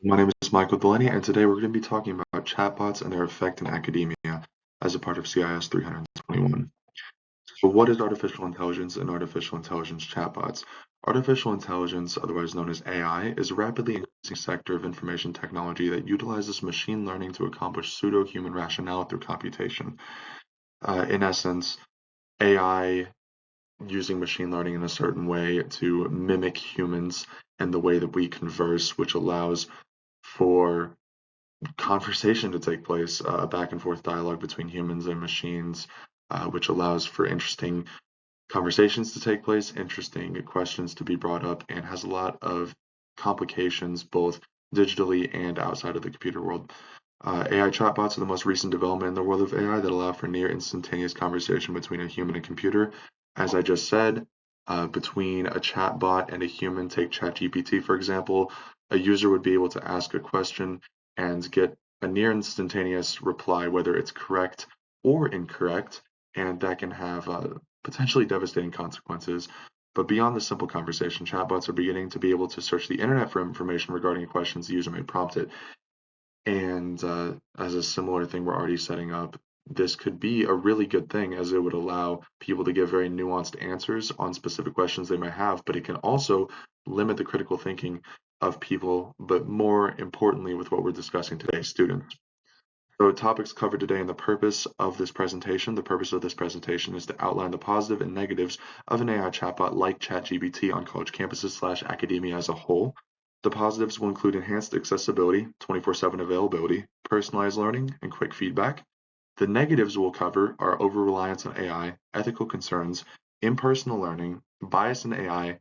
My name is Michael Delaney, and today we're going to be talking about chatbots and their effect in academia as a part of CIS 321. So what is artificial intelligence and artificial intelligence chatbots? Artificial intelligence, otherwise known as AI, is a rapidly increasing sector of information technology that utilizes machine learning to accomplish pseudo-human rationale through computation. In essence, AI using machine learning in a certain way to mimic humans and the way that we converse, which allows for conversation to take place, a back and forth dialogue between humans and machines, which allows for interesting conversations to take place, interesting questions to be brought up, and has a lot of complications both digitally and outside of the computer world. AI chatbots are the most recent development in the world of AI that allow for near instantaneous conversation between a human and computer. As I just said, between a chatbot and a human, take ChatGPT for example, a user would be able to ask a question and get a near instantaneous reply, whether it's correct or incorrect, and that can have potentially devastating consequences. But beyond the simple conversation, chatbots are beginning to be able to search the internet for information regarding questions the user may prompt it. And as a similar thing we're already setting up, this could be a really good thing as it would allow people to give very nuanced answers on specific questions they might have, but it can also limit the critical thinking of people, but more importantly, with what we're discussing today, students. So topics covered today and the purpose of this presentation. The purpose of this presentation is to outline the positive and negatives of an AI chatbot like ChatGPT on college campuses / academia as a whole. The positives will include enhanced accessibility, 24/7 availability, personalized learning, and quick feedback. The negatives we'll cover are over-reliance on AI, ethical concerns, impersonal learning, bias in AI,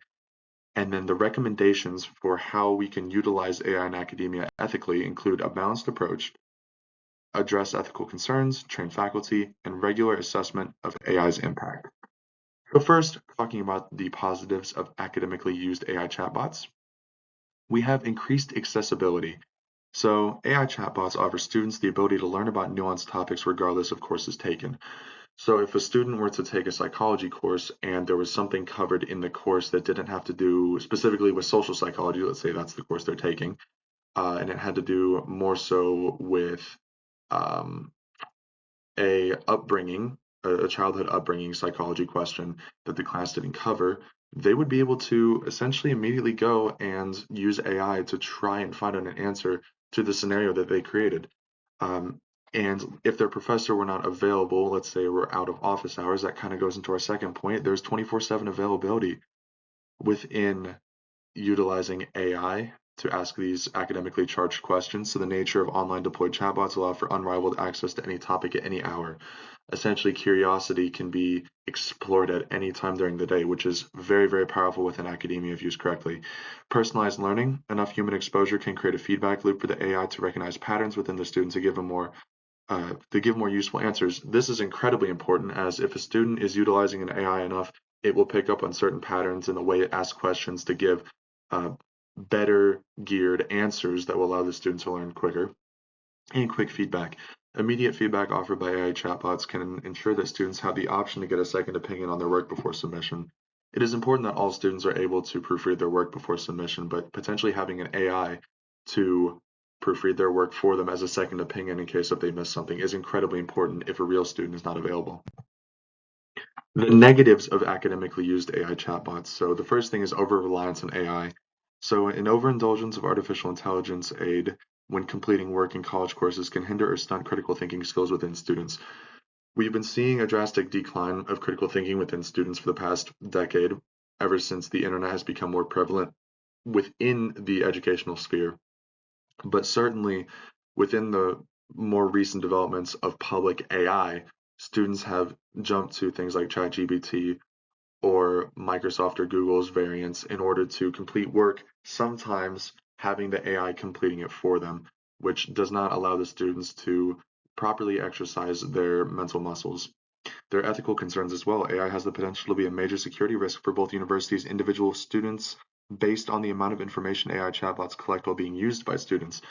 and then the recommendations for how we can utilize AI in academia ethically include a balanced approach, address ethical concerns, train faculty, and regular assessment of AI's impact. So first, talking about the positives of academically used AI chatbots, we have increased accessibility. So AI chatbots offer students the ability to learn about nuanced topics regardless of courses taken. So if a student were to take a psychology course and there was something covered in the course that didn't have to do specifically with social psychology, let's say that's the course they're taking, and it had to do more so with um, a upbringing, a childhood upbringing psychology question that the class didn't cover, they would be able to essentially immediately go and use AI to try and find an answer to the scenario that they created. Um, and if their professor were not available, let's say we're out of office hours, that kind of goes into our second point. There's 24/7 availability within utilizing AI to ask these academically charged questions. So the nature of online deployed chatbots allow for unrivaled access to any topic at any hour. Essentially, curiosity can be explored at any time during the day, which is very, very powerful within academia if used correctly. Personalized learning, enough human exposure can create a feedback loop for the AI to recognize patterns within the student to give more useful answers. This is incredibly important as if a student is utilizing an AI enough, it will pick up on certain patterns in the way it asks questions to give uh, better geared answers that will allow the student to learn quicker. And quick feedback. Immediate feedback offered by AI chatbots can ensure that students have the option to get a second opinion on their work before submission. It is important that all students are able to proofread their work before submission, but potentially having an AI to proofread their work for them as a second opinion in case if they miss something is incredibly important if a real student is not available. The negatives of academically used AI chatbots. So the first thing is over-reliance on AI. So an overindulgence of artificial intelligence aid when completing work in college courses can hinder or stunt critical thinking skills within students. We've been seeing a drastic decline of critical thinking within students for the past decade, ever since the internet has become more prevalent within the educational sphere. But certainly within the more recent developments of public AI, students have jumped to things like ChatGPT or Microsoft or Google's variants in order to complete work, sometimes having the AI completing it for them, which does not allow the students to properly exercise their mental muscles. There are ethical concerns as well. AI has the potential to be a major security risk for both universities and individual students based on the amount of information AI chatbots collect while being used by students.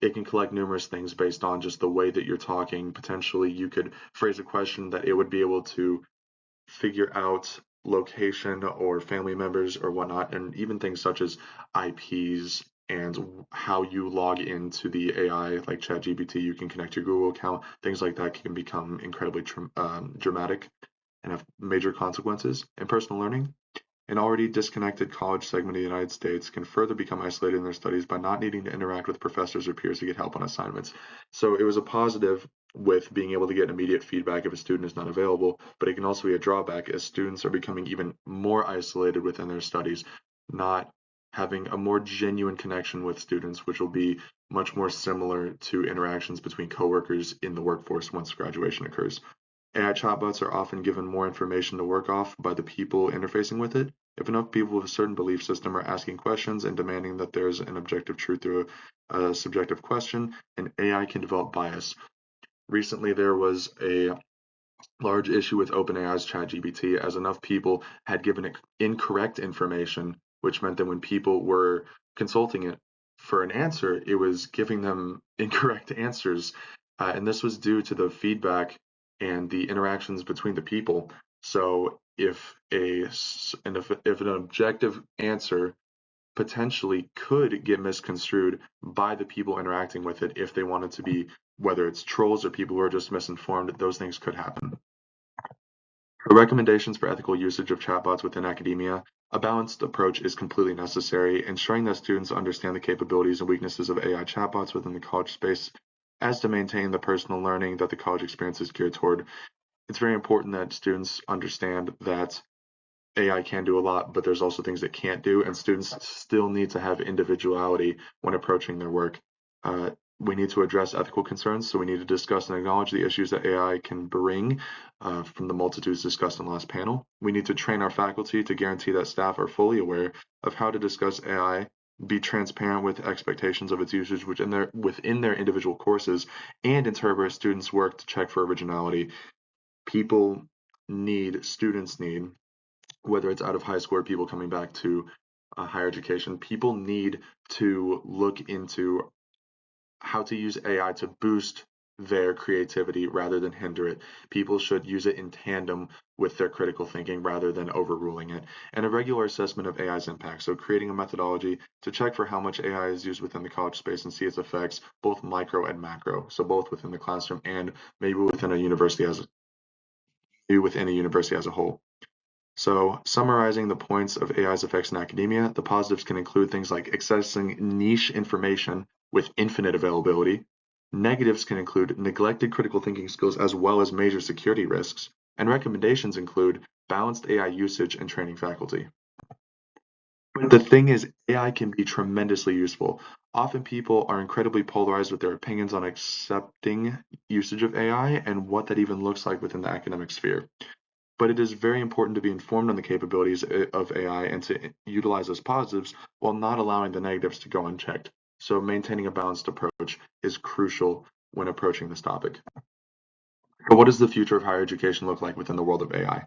It can collect numerous things based on just the way that you're talking. Potentially, you could phrase a question that it would be able to figure out location or family members or whatnot, and even things such as IPs and how you log into the AI, like ChatGPT. You can connect your Google account. Things like that can become incredibly dramatic and have major consequences. In personal learning, an already disconnected college segment of the United States can further become isolated in their studies by not needing to interact with professors or peers to get help on assignments. So it was a positive with being able to get immediate feedback if a student is not available, but it can also be a drawback as students are becoming even more isolated within their studies, not having a more genuine connection with students, which will be much more similar to interactions between coworkers in the workforce once graduation occurs. AI chatbots are often given more information to work off by the people interfacing with it. If enough people with a certain belief system are asking questions and demanding that there's an objective truth through a subjective question, an AI can develop bias. Recently, there was a large issue with OpenAI's ChatGPT as enough people had given it incorrect information, which meant that when people were consulting it for an answer, it was giving them incorrect answers. And this was due to the feedback and the interactions between the people. So if an objective answer potentially could get misconstrued by the people interacting with it if they wanted to be, whether it's trolls or people who are just misinformed, those things could happen. For recommendations for ethical usage of chatbots within academia, a balanced approach is completely necessary, ensuring that students understand the capabilities and weaknesses of AI chatbots within the college space as to maintain the personal learning that the college experience is geared toward. It's very important that students understand that AI can do a lot, but there's also things it can't do, and students still need to have individuality when approaching their work. We need to address ethical concerns, so we need to discuss and acknowledge the issues that AI can bring from the multitudes discussed in the last panel. We need to train our faculty to guarantee that staff are fully aware of how to discuss AI, be transparent with expectations of its usage within their individual courses, and interpret students' work to check for originality. Students need, whether it's out of high school or people coming back to higher education, people need to look into how to use AI to boost their creativity rather than hinder it. People should use it in tandem with their critical thinking rather than overruling it. And a regular assessment of AI's impact. So creating a methodology to check for how much AI is used within the college space and see its effects, both micro and macro. So both within the classroom and maybe within a university as a whole. So, summarizing the points of AI's effects in academia, the positives can include things like accessing niche information with infinite availability. Negatives can include neglected critical thinking skills as well as major security risks. And recommendations include balanced AI usage and training faculty. But the thing is, AI can be tremendously useful. Often people are incredibly polarized with their opinions on accepting usage of AI and what that even looks like within the academic sphere. But it is very important to be informed on the capabilities of AI and to utilize those positives while not allowing the negatives to go unchecked. So maintaining a balanced approach is crucial when approaching this topic. But what does the future of higher education look like within the world of AI?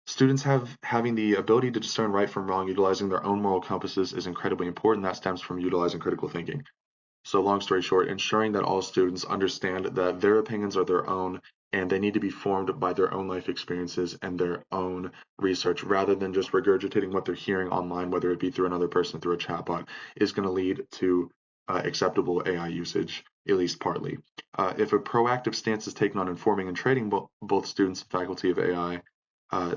Students having the ability to discern right from wrong, utilizing their own moral compasses is incredibly important. That stems from utilizing critical thinking. So long story short, ensuring that all students understand that their opinions are their own and they need to be formed by their own life experiences and their own research rather than just regurgitating what they're hearing online, whether it be through another person, through a chatbot, is going to lead to acceptable AI usage, at least partly. If a proactive stance is taken on informing and training both students and faculty of AI,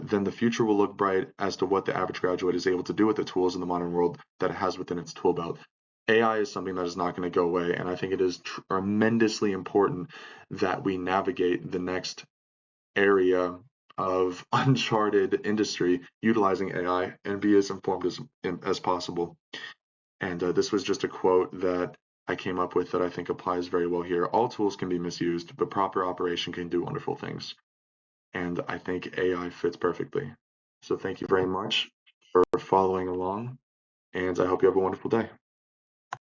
then the future will look bright as to what the average graduate is able to do with the tools in the modern world that it has within its tool belt. AI is something that is not going to go away, and I think it is tremendously important that we navigate the next area of uncharted industry utilizing AI and be as informed as possible. And this was just a quote that I came up with that I think applies very well here. All tools can be misused, but proper operation can do wonderful things. And I think AI fits perfectly. So thank you very much for following along, and I hope you have a wonderful day.